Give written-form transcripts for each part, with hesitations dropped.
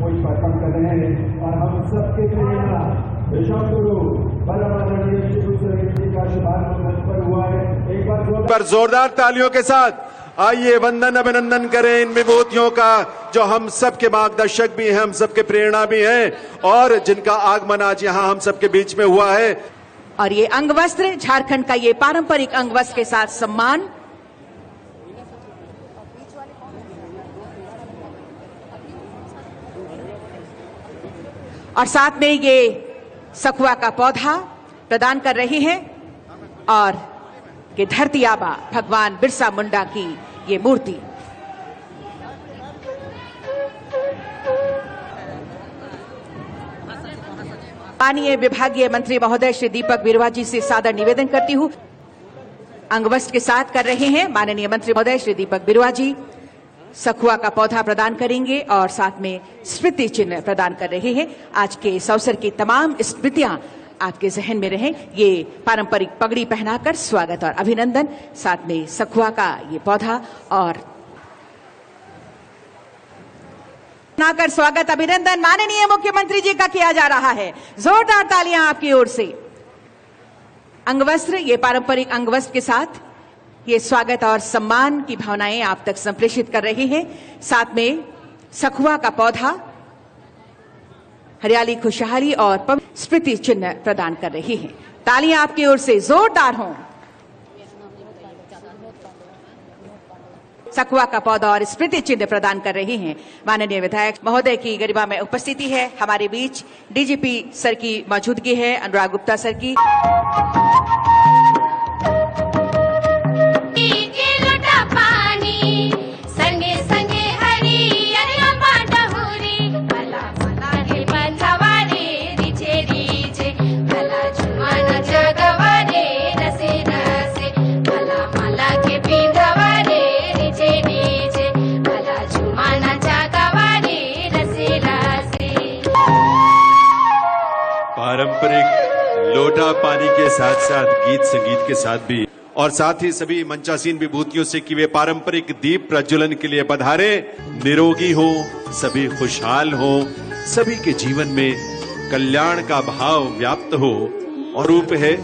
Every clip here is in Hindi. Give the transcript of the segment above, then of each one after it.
पुष्प अर्पण कर रहे हैं और हम सबके प्रेरणा विश्वगुरु बलरामाचार्य श्री गुरु साहिब जी का शुभारंभ मंच पर हुआ है। एक बार जोरदार तालियों के साथ आइए वंदन अभिनंदन करें इन विभूतियों का, जो हम सबके मार्गदर्शक भी हैं, हम सबके प्रेरणा भी हैं और जिनका आगमन आज यहाँ हम सबके बीच में हुआ है। और ये अंगवस्त्र, झारखंड का ये पारंपरिक अंगवस्त्र के साथ सम्मान। और साथ में ये सखुआ का पौधा प्रदान कर रही हैं और ये धरती आबा भगवान बिरसा मुंडा की ये मूर्ति। माननीय विभागीय मंत्री महोदय श्री दीपक बिरुआ जी से सादर निवेदन करती हूँ। अंगवस्त्र के साथ कर रहे हैं माननीय मंत्री महोदय श्री दीपक बिरुआ जी, सखुआ का पौधा प्रदान करेंगे और साथ में स्मृति चिन्ह प्रदान कर रहे हैं। आज के इस अवसर की तमाम स्मृतियां आपके जहन में रहें। ये पारंपरिक पगड़ी पहनाकर स्वागत और अभिनंदन, साथ में सखुआ का ये पौधा और पहनाकर स्वागत अभिनंदन माननीय मुख्यमंत्री जी का किया जा रहा है। जोरदार तालियां आपकी ओर से। अंगवस्त्र, ये पारंपरिक अंगवस्त्र के साथ ये स्वागत और सम्मान की भावनाएं आप तक संप्रेषित कर रहे हैं। साथ में सखुआ का पौधा हरियाली, खुशहाली और स्मृति चिन्ह प्रदान कर रही हैं। तालियां आपकी ओर से जोरदार हों। सखुआ का पौधा और स्मृति चिन्ह प्रदान कर रही हैं। माननीय विधायक महोदय की गरिमा में उपस्थिति है। हमारे बीच डीजीपी सर की मौजूदगी है, अनुराग गुप्ता सर की। पारंपरिक लोटा पानी के साथ साथ गीत संगीत के साथ भी, और साथ ही सभी मंचासीन विभूतियों से कि वे पारंपरिक दीप प्रज्वलन के लिए पधारे। निरोगी हो, सभी खुशहाल हो, सभी के जीवन में कल्याण का भाव व्याप्त हो और रूप है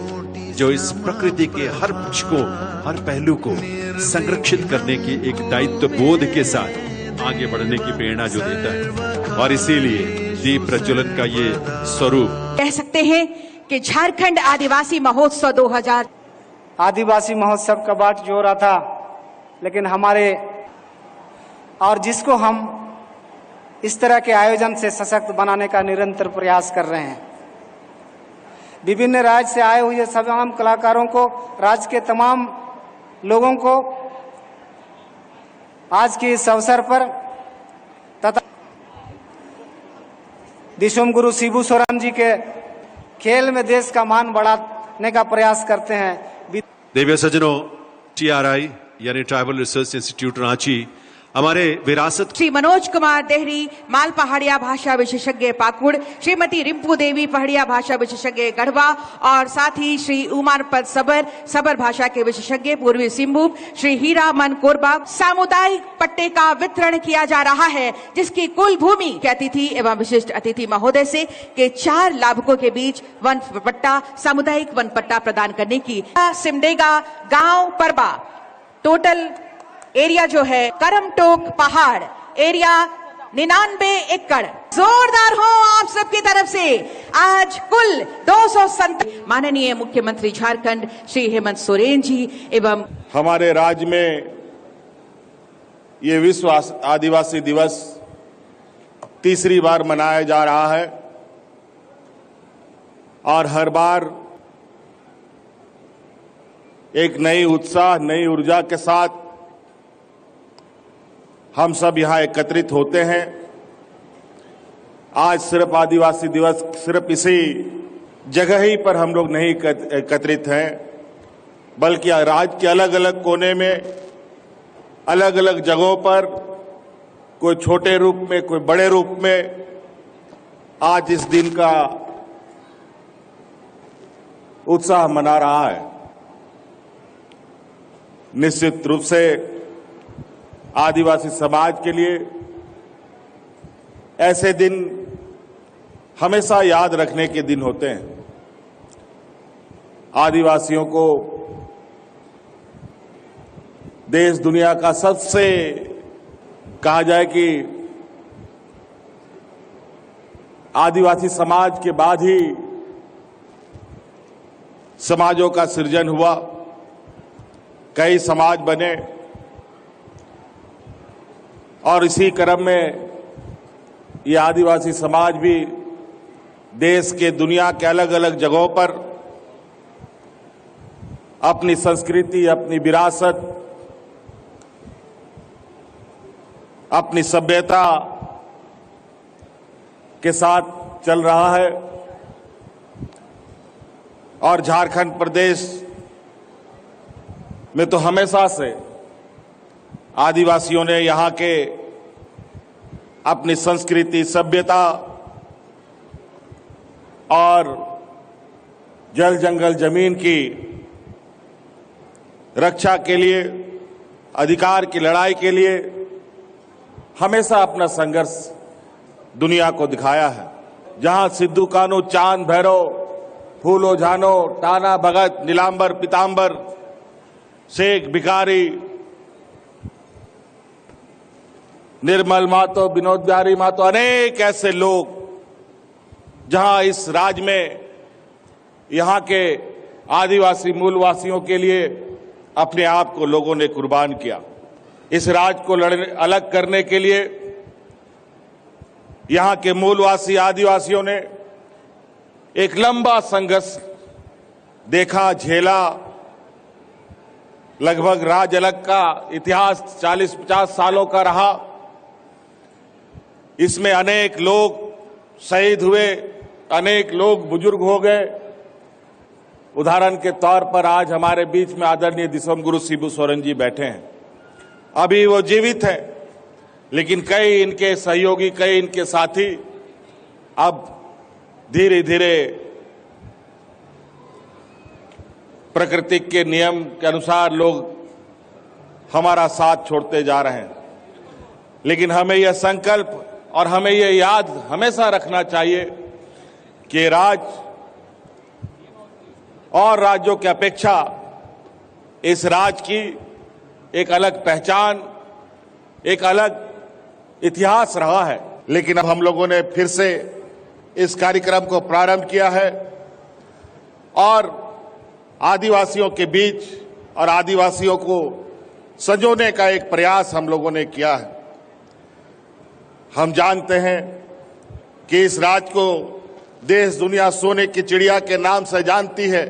जो इस प्रकृति के हर पक्ष को, हर पहलू को संरक्षित करने की एक दायित्व बोध के साथ आगे बढ़ने की प्रेरणा जो देता है। और इसीलिए दीप प्रज्वलन का ये स्वरूप कह सकते हैं कि झारखंड आदिवासी महोत्सव 2000 आदिवासी महोत्सव का बाट जोड़ा था, लेकिन हमारे और जिसको हम इस तरह के आयोजन से सशक्त बनाने का निरंतर प्रयास कर रहे हैं। विभिन्न राज्य से आए हुए तमाम कलाकारों को, राज्य के तमाम लोगों को आज के इस अवसर पर तथा दिशोम गुरु शिबू सोरेन जी के खेल में देश का मान बढ़ाने का प्रयास करते हैं। देव्य सज्जनों, TRI यानी ट्राइबल रिसर्च इंस्टीट्यूट रांची हमारे विरासत श्री मनोज कुमार देहरी, माल पहाड़िया भाषा विशेषज्ञ पाकुड़, श्रीमती रिंपू देवी पहाड़िया भाषा विशेषज्ञ गढ़वा और साथ ही श्री उमारपद सबर भाषा के विशेषज्ञ पूर्वी सिंहभूम, श्री हीरा मन कोरबा। सामुदायिक पट्टे का वितरण किया जा रहा है, जिसकी कुल भूमि के अतिथि एवं विशिष्ट अतिथि महोदय से के 4 लाभुकों के बीच वन पट्टा, सामुदायिक वन पट्टा प्रदान करने की। सिमडेगा गांव परबा, टोटल एरिया जो है करमटोक पहाड़ एरिया 99 एकड़। जोरदार हो आप सबकी तरफ से। आज कुल 200 माननीय मुख्यमंत्री झारखंड श्री हेमंत सोरेन जी एवं हमारे राज्य में ये विश्व आदिवासी दिवस तीसरी बार मनाया जा रहा है और हर बार एक नई उत्साह, नई ऊर्जा के साथ हम सब यहाँ एकत्रित होते हैं। आज सिर्फ आदिवासी दिवस सिर्फ इसी जगह ही पर हम लोग नहीं एकत्रित हैं, बल्कि राज्य के अलग अलग कोने में, अलग अलग जगहों पर, कोई छोटे रूप में, कोई बड़े रूप में आज इस दिन का उत्साह मना रहा है। निश्चित रूप से आदिवासी समाज के लिए ऐसे दिन हमेशा याद रखने के दिन होते हैं। आदिवासियों को देश दुनिया का सबसे कहा जाए कि आदिवासी समाज के बाद ही समाजों का सृजन हुआ, कई समाज बने और इसी क्रम में ये आदिवासी समाज भी देश के दुनिया के अलग अलग जगहों पर अपनी संस्कृति, अपनी विरासत, अपनी सभ्यता के साथ चल रहा है। और झारखंड प्रदेश में तो हमेशा से आदिवासियों ने यहाँ के अपनी संस्कृति, सभ्यता और जल जंगल जमीन की रक्षा के लिए, अधिकार की लड़ाई के लिए हमेशा अपना संघर्ष दुनिया को दिखाया है। जहां सिद्धू कान्हू, चांद भैरव, फूलो झानो, टाना भगत, नीलांबर पीतांबर, शेख भिखारी, निर्मल महतो, विनोद बिहारी महतो, अनेक ऐसे लोग जहां इस राज्य में यहां के आदिवासी मूलवासियों के लिए अपने आप को लोगों ने कुर्बान किया। इस राज्य को अलग करने के लिए यहां के मूलवासी आदिवासियों ने एक लंबा संघर्ष देखा, झेला। लगभग राज्य अलग का इतिहास 40-50 सालों का रहा। इसमें अनेक लोग शहीद हुए, अनेक लोग बुजुर्ग हो गए। उदाहरण के तौर पर आज हमारे बीच में आदरणीय दिसोम गुरु शिबू सोरेन जी बैठे हैं। अभी वो जीवित हैं, लेकिन कई इनके सहयोगी, कई इनके साथी अब धीरे धीरे प्रकृति के नियम के अनुसार लोग हमारा साथ छोड़ते जा रहे हैं। लेकिन हमें यह संकल्प और हमें यह याद हमेशा रखना चाहिए कि राज्य और राज्यों की अपेक्षा इस राज्य की एक अलग पहचान, एक अलग इतिहास रहा है। लेकिन अब हम लोगों ने फिर से इस कार्यक्रम को प्रारंभ किया है और आदिवासियों के बीच और आदिवासियों को संजोने का एक प्रयास हम लोगों ने किया है। हम जानते हैं कि इस राज्य को देश दुनिया सोने की चिड़िया के नाम से जानती है।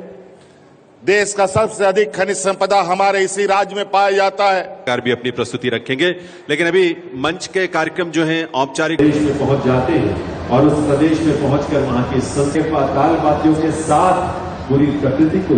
देश का सबसे अधिक खनिज संपदा हमारे इसी राज्य में पाया जाता है। सरकार भी अपनी प्रस्तुति रखेंगे, लेकिन अभी मंच के कार्यक्रम जो हैं औपचारिक प्रदेश में पहुंच जाते हैं और उस प्रदेश में पहुंचकर वहां की संस्कृति ताल वाद्यों के साथ पूरी प्रकृति को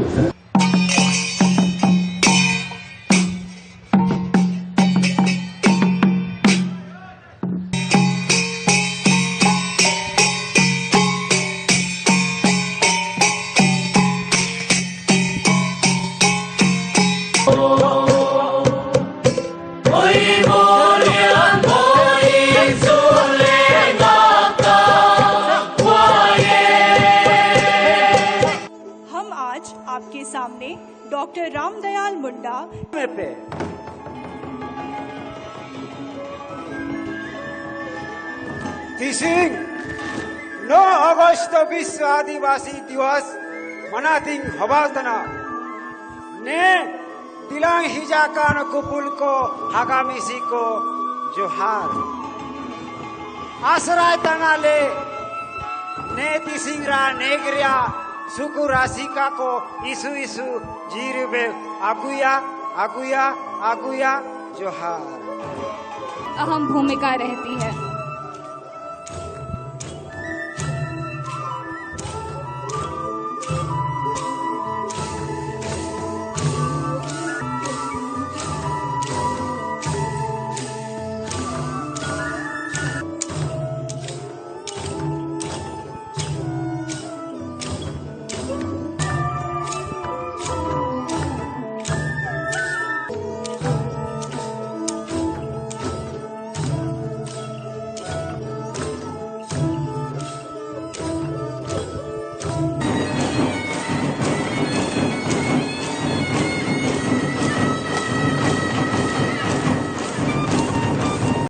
आपके सामने डॉक्टर रामदयाल मुंडा पे तिसिंग 9 अगस्त विश्व आदिवासी दिवस मनातिंग हबाजना ने तिलांग हिजाकान कुपुल को हागामिसी को जोहार आश्रय तंगाले ने तिसिंगरा नेगरिया सुकु राशिका को इसु इसु जीरुबे आगुया आगुया आगुया जोहार अहम भूमिका रहती है।